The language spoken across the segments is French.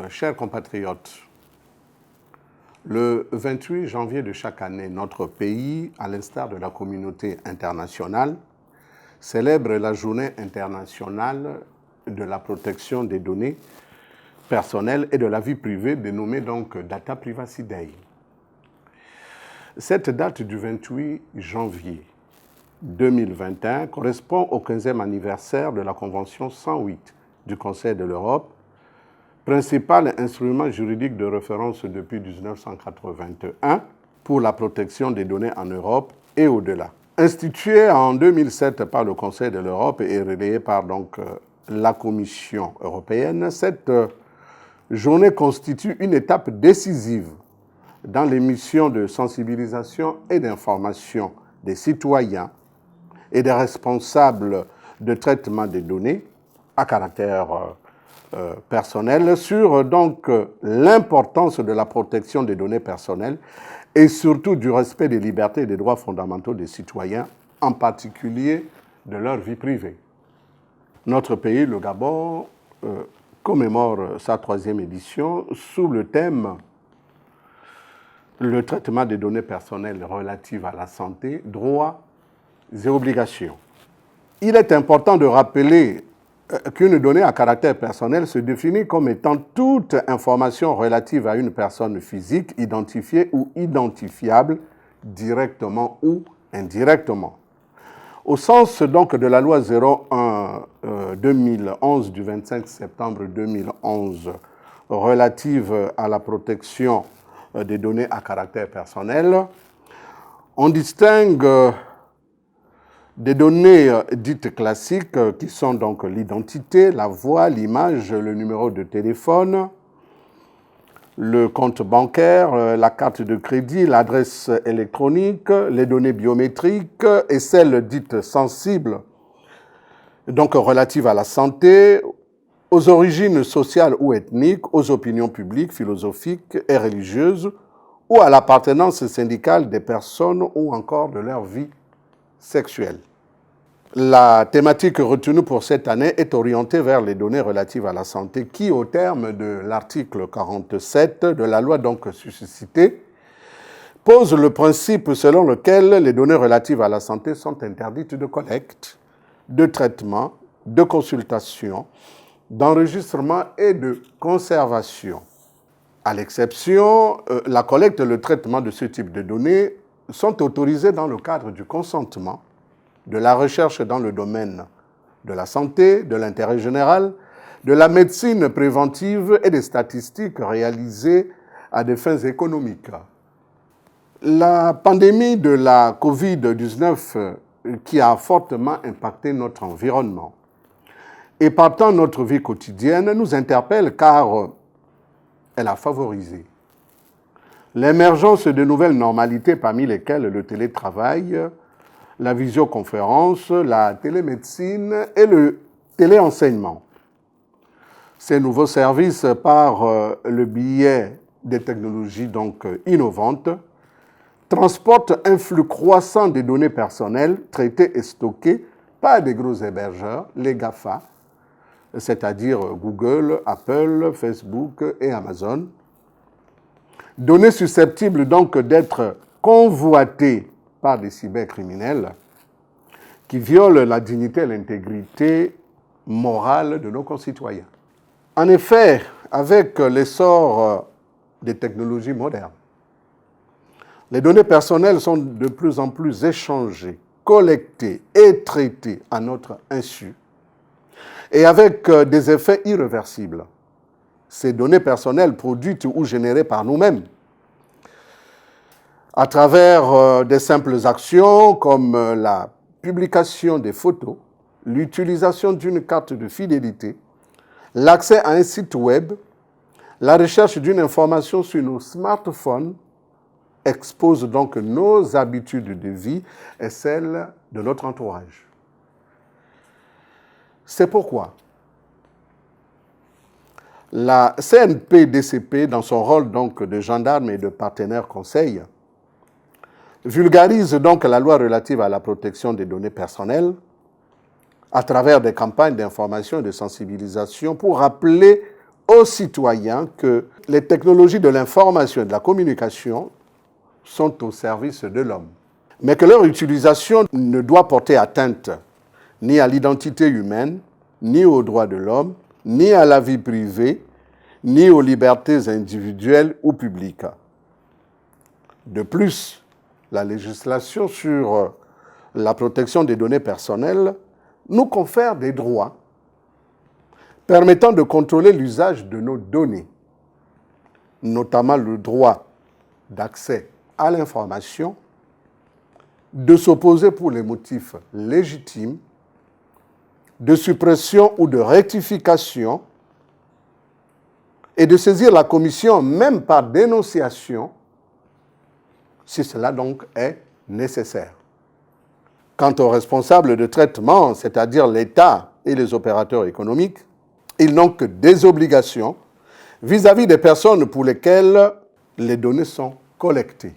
Chers compatriotes, le 28 janvier de chaque année, notre pays, à l'instar de la communauté internationale, célèbre la journée internationale de la protection des données personnelles et de la vie privée, dénommée donc Data Privacy Day. Cette date du 28 janvier 2021 correspond au 15e anniversaire de la Convention 108 du Conseil de l'Europe, principal instrument juridique de référence depuis 1981 pour la protection des données en Europe et au-delà. Instituée en 2007 par le Conseil de l'Europe et relayée par la Commission européenne, cette journée constitue une étape décisive dans les missions de sensibilisation et d'information des citoyens et des responsables de traitement des données à caractère personnel sur l'importance de la protection des données personnelles et surtout du respect des libertés et des droits fondamentaux des citoyens, en particulier de leur vie privée. Notre pays, le Gabon, commémore sa 3e édition sous le thème « Le traitement des données personnelles relatives à la santé, droits et obligations ». Il est important de rappeler qu'une donnée à caractère personnel se définit comme étant toute information relative à une personne physique identifiée ou identifiable directement ou indirectement. Au sens donc de la loi 01/2011 du 25 septembre 2011 relative à la protection des données à caractère personnel, on distingue des données dites classiques qui sont donc l'identité, la voix, l'image, le numéro de téléphone, le compte bancaire, la carte de crédit, l'adresse électronique, les données biométriques et celles dites sensibles, donc relatives à la santé, aux origines sociales ou ethniques, aux opinions publiques, philosophiques et religieuses ou à l'appartenance syndicale des personnes ou encore de leur vie sexuelle. La thématique retenue pour cette année est orientée vers les données relatives à la santé qui, au terme de l'article 47 de la loi donc suscitée, pose le principe selon lequel les données relatives à la santé sont interdites de collecte, de traitement, de consultation, d'enregistrement et de conservation. À l'exception, la collecte et le traitement de ce type de données sont autorisés dans le cadre du consentement, de la recherche dans le domaine de la santé, de l'intérêt général, de la médecine préventive et des statistiques réalisées à des fins économiques. La pandémie de la COVID-19 qui a fortement impacté notre environnement et partant notre vie quotidienne nous interpelle car elle a favorisé l'émergence de nouvelles normalités parmi lesquelles le télétravail, la visioconférence, la télémédecine et le téléenseignement. Ces nouveaux services, par le biais des technologies innovantes, transportent un flux croissant de données personnelles traitées et stockées par des gros hébergeurs, les GAFA, c'est-à-dire Google, Apple, Facebook et Amazon. Données susceptibles donc d'être convoitées par des cybercriminels qui violent la dignité et l'intégrité morale de nos concitoyens. En effet, avec l'essor des technologies modernes, les données personnelles sont de plus en plus échangées, collectées et traitées à notre insu et avec des effets irréversibles. Ces données personnelles produites ou générées par nous-mêmes à travers des simples actions comme la publication des photos, l'utilisation d'une carte de fidélité, l'accès à un site web, la recherche d'une information sur nos smartphones expose donc nos habitudes de vie et celles de notre entourage. C'est pourquoi la CNPDCP, dans son rôle de gendarme et de partenaire conseil, vulgarise donc la loi relative à la protection des données personnelles à travers des campagnes d'information et de sensibilisation pour rappeler aux citoyens que les technologies de l'information et de la communication sont au service de l'homme, mais que leur utilisation ne doit porter atteinte ni à l'identité humaine, ni aux droits de l'homme, ni à la vie privée, ni aux libertés individuelles ou publiques. De plus, la législation sur la protection des données personnelles nous confère des droits permettant de contrôler l'usage de nos données, notamment le droit d'accès à l'information, de s'opposer pour les motifs légitimes, de suppression ou de rectification, et de saisir la commission même par dénonciation, si cela donc est nécessaire. Quant aux responsables de traitement, c'est-à-dire l'État et les opérateurs économiques, ils n'ont que des obligations vis-à-vis des personnes pour lesquelles les données sont collectées.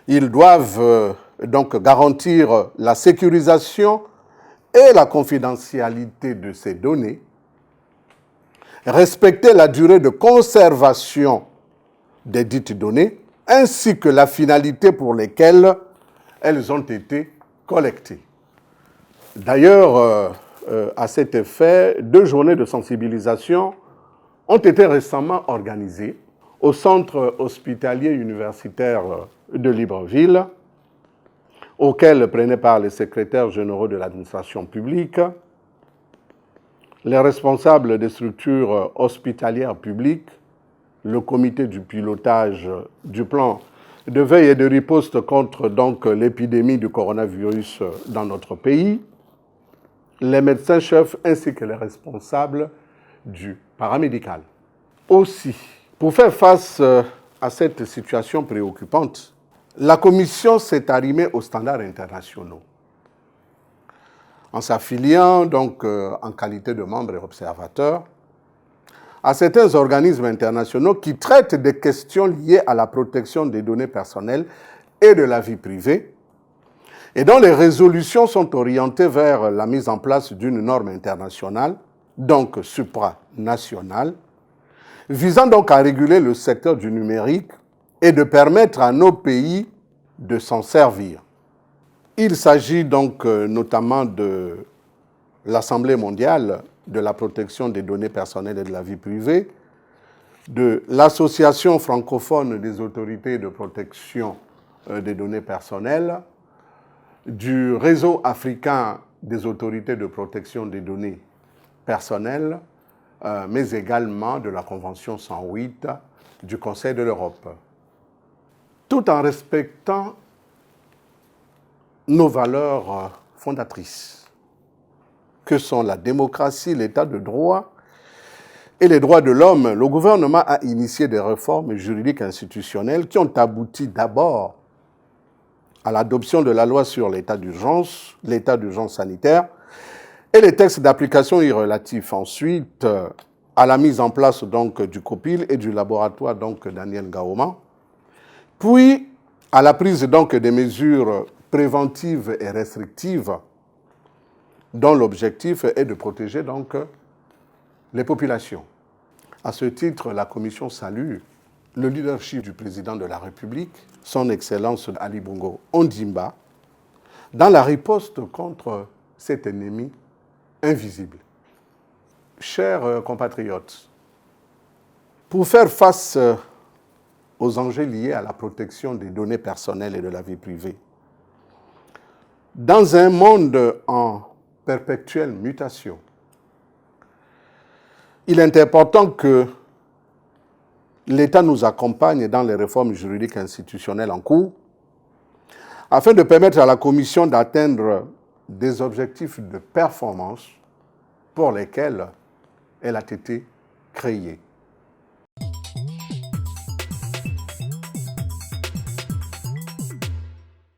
Ils doivent donc garantir la sécurisation et la confidentialité de ces données, respecter la durée de conservation des dites données, ainsi que la finalité pour lesquelles elles ont été collectées. D'ailleurs, à cet effet, 2 journées de sensibilisation ont été récemment organisées au Centre hospitalier universitaire de Libreville, auquel prenaient part les secrétaires généraux de l'administration publique, les responsables des structures hospitalières publiques, le comité du pilotage du plan de veille et de riposte contre l'épidémie du coronavirus dans notre pays, les médecins-chefs ainsi que les responsables du paramédical. Aussi, pour faire face à cette situation préoccupante, la Commission s'est arrimée aux standards internationaux en s'affiliant en qualité de membre et observateur à certains organismes internationaux qui traitent des questions liées à la protection des données personnelles et de la vie privée, et dont les résolutions sont orientées vers la mise en place d'une norme internationale, donc supranationale, visant donc à réguler le secteur du numérique et de permettre à nos pays de s'en servir. Il s'agit donc notamment de l'Assemblée mondiale de la protection des données personnelles et de la vie privée, de l'Association francophone des autorités de protection des données personnelles, du Réseau africain des autorités de protection des données personnelles, mais également de la Convention 108 du Conseil de l'Europe. Tout en respectant nos valeurs fondatrices, que sont la démocratie, l'état de droit et les droits de l'homme, le gouvernement a initié des réformes juridiques institutionnelles qui ont abouti d'abord à l'adoption de la loi sur l'état d'urgence sanitaire et les textes d'application y relatifs. Ensuite, à la mise en place du COPIL et du laboratoire Daniel Gaoma, puis à la prise des mesures préventives et restrictives dont l'objectif est de protéger les populations. À ce titre, la Commission salue le leadership du président de la République, son Excellence Ali Bongo Ondimba, dans la riposte contre cet ennemi invisible. Chers compatriotes, pour faire face aux enjeux liés à la protection des données personnelles et de la vie privée, dans un monde en perpétuelle mutation, il est important que l'État nous accompagne dans les réformes juridiques institutionnelles en cours afin de permettre à la Commission d'atteindre des objectifs de performance pour lesquels elle a été créée.